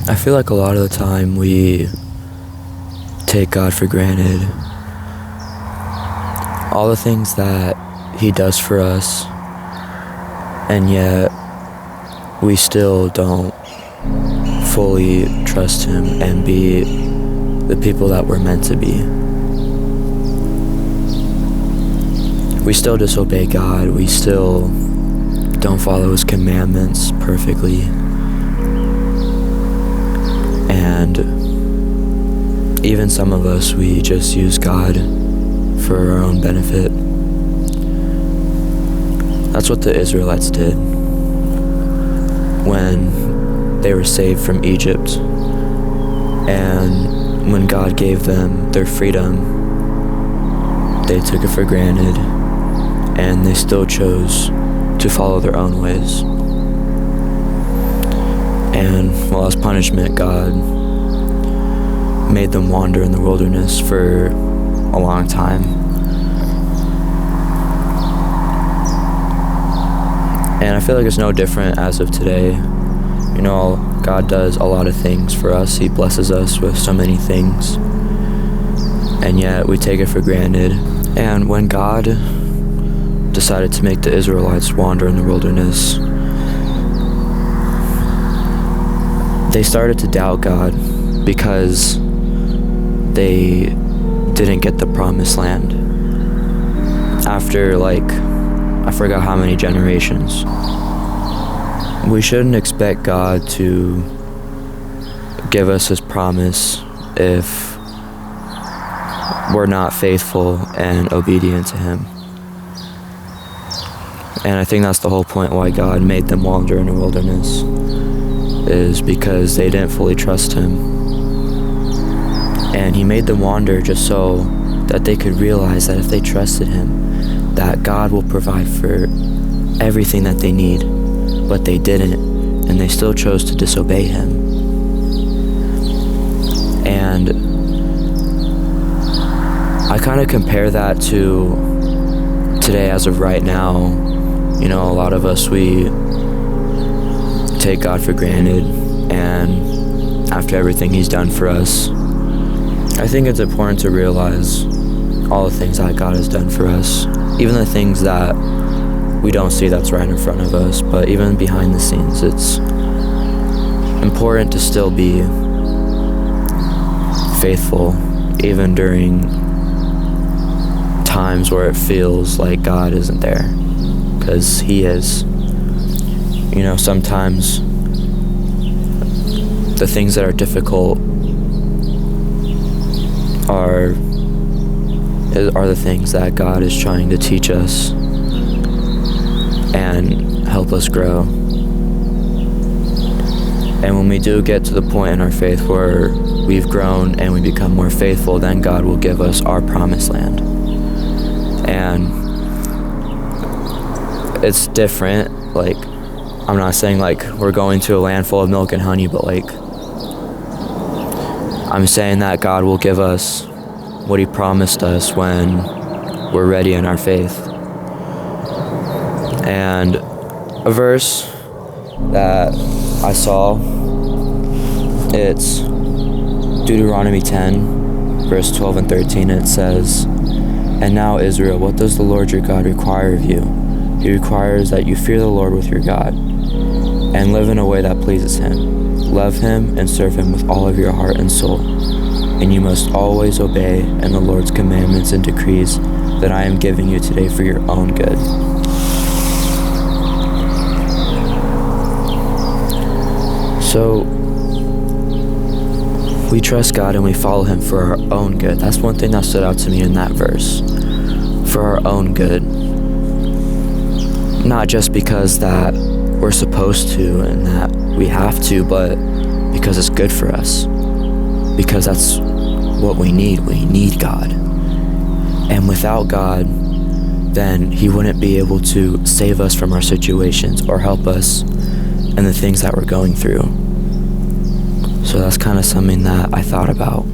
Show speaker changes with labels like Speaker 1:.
Speaker 1: I feel like a lot of the time we take God for granted. All the things that He does for us, and yet we still don't fully trust Him and be the people that we're meant to be. We still disobey God. We still don't follow His commandments perfectly. And even some of us, we just use God for our own benefit. That's what the Israelites did when they were saved from Egypt. And when God gave them their freedom, they took it for granted, and they still chose to follow their own ways. And well, as punishment, God made them wander in the wilderness for a long time. And I feel like it's no different as of today. You know, God does a lot of things for us. He blesses us with so many things, and yet we take it for granted. And when God decided to make the Israelites wander in the wilderness, they started to doubt God because they didn't get the promised land after I forgot how many generations. We shouldn't expect God to give us His promise if we're not faithful and obedient to Him. And I think that's the whole point why God made them wander in the wilderness, is because they didn't fully trust Him. And He made them wander just so that they could realize that if they trusted Him, that God will provide for everything that they need. But they didn't, and they still chose to disobey Him. And I kind of compare that to today as of right now. You know, a lot of us, we take God for granted, and after everything He's done for us, I think it's important to realize all the things that God has done for us, even the things that we don't see that's right in front of us, but even behind the scenes, it's important to still be faithful, even during times where it feels like God isn't there, because He is. You know, sometimes the things that are difficult are the things that God is trying to teach us and help us grow. And when we do get to the point in our faith where we've grown and we become more faithful, then God will give us our promised land. And it's different. I'm not saying we're going to a land full of milk and honey, but I'm saying that God will give us what He promised us when we're ready in our faith. And a verse that I saw, it's Deuteronomy 10, verse 12 and 13. It says, "And now, Israel, what does the Lord your God require of you? He requires that you fear the Lord with your God, and live in a way that pleases Him. Love Him and serve Him with all of your heart and soul. And you must always obey in the Lord's commandments and decrees that I am giving you today for your own good." So we trust God and we follow Him for our own good. That's one thing that stood out to me in that verse. For our own good. Not just because that we're supposed to and that we have to, but because it's good for us. Because that's what we need. We need God. And without God, then He wouldn't be able to save us from our situations or help us in the things that we're going through. So that's kind of something that I thought about.